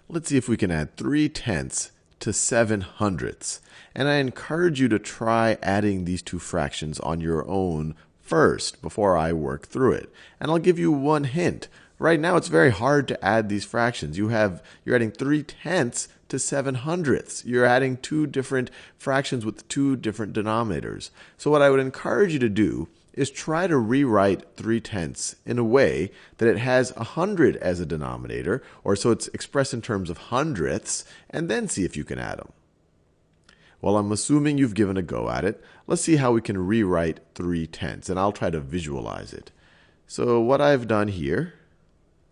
Let's see if we can add 3/10 to 7/100. And I encourage you to try adding these two fractions on your own first before I work through it. And I'll give you one hint. Right now it's very hard to add these fractions. You're adding 3/10 to 7/100. You're adding two different fractions with two different denominators. So what I would encourage you to do is try to rewrite 3/10 in a way that it has 100 as a denominator, or so it's expressed in terms of hundredths, and then see if you can add them. Well, I'm assuming you've given a go at it. Let's see how we can rewrite 3/10, and I'll try to visualize it. So what I've done here,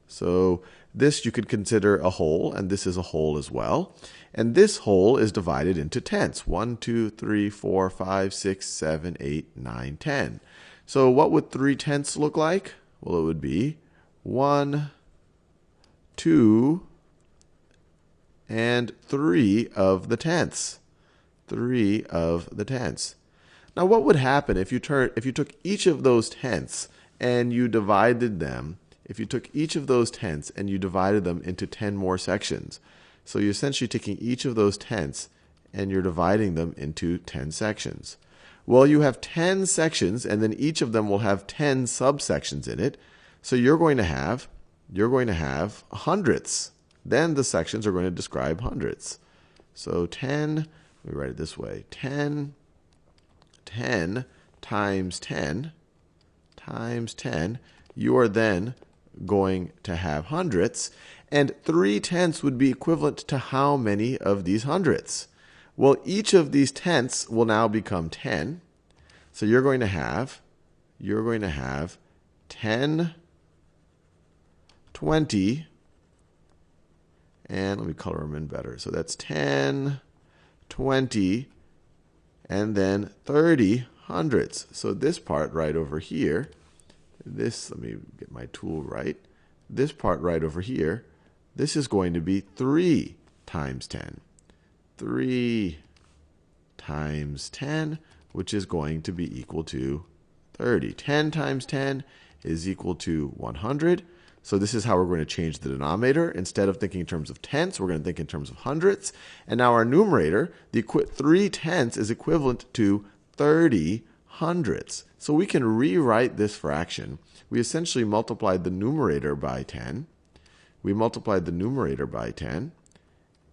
so this you could consider a whole, and this is a whole as well. And this whole is divided into tenths. 1, 2, 3, 4, 5, 6, 7, 8, 9, 10. So what would 3/10 look like? Well, it would be 1, 2, and 3 of the tenths. 3 of the tenths. Now what would happen if you took each of those tenths and you divided them, if you took each of those tenths and you divided them into 10 more sections? So you're essentially taking each of those tenths and you're dividing them into 10 sections. Well, you have 10 sections, and then each of them will have 10 subsections in it. So you're going to have hundredths. Then the sections are going to describe hundredths. So 10, let me write it this way, 10 times 10 times 10, you are then going to have hundredths. And 3/10 would be equivalent to how many of these hundredths? Well, each of these tenths will now become 10. So you're going to have 10, 20, and let me color them in better. So that's 10, 20, and then 30 hundredths. So this part right over here, let me get my tool right. This part right over here, this is going to be 3 times 10. 3 times 10, which is going to be equal to 30. 10 times 10 is equal to 100. So this is how we're going to change the denominator. Instead of thinking in terms of tenths, we're going to think in terms of hundredths. And now our numerator, 3/10 is equivalent to 30 hundredths. So we can rewrite this fraction. We essentially multiplied the numerator by 10. We multiplied the numerator by 10.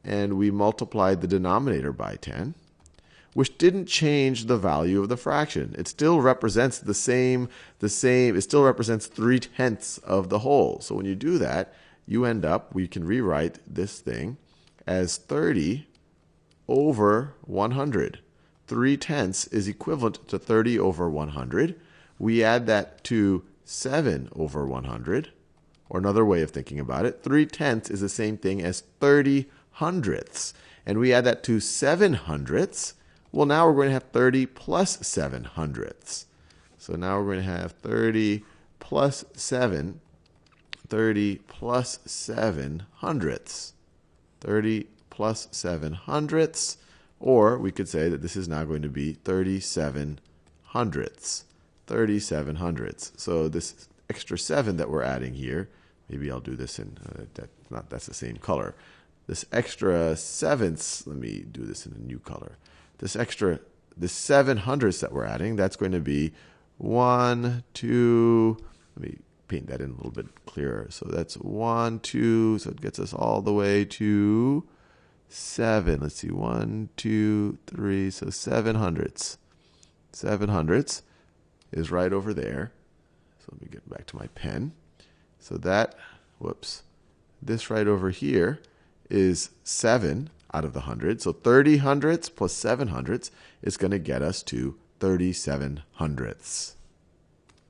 And we multiplied the denominator by 10, which didn't change the value of the fraction. It still represents it still represents 3/10 of the whole. So when you do that, we can rewrite this thing as 30 over 100. 3/10 is equivalent to 30 over 100. We add that to 7 over 100, or another way of thinking about it, 3/10 is the same thing as 30 hundredths. And we add that to 7 hundredths. Well, now we're going to have 30 plus 7 hundredths. So now we're going to have 30 plus 7 hundredths. 30 plus 7 hundredths. Or we could say that this is now going to be 37 hundredths. 37 hundredths. So this extra 7 that we're adding here, maybe I'll do this in, that's the same color. This extra sevenths, let me do this in a new color. This 7 hundredths that we're adding, that's going to be 1, 2, let me paint that in a little bit clearer. So that's 1, 2, so it gets us all the way to 7. Let's see, 1, 2, 3, so 7 hundredths. 7 hundredths is right over there. So let me get back to my pen. So that, this right over here is 7 out of the 100. So 30 hundredths plus 7 hundredths is going to get us to 37 hundredths.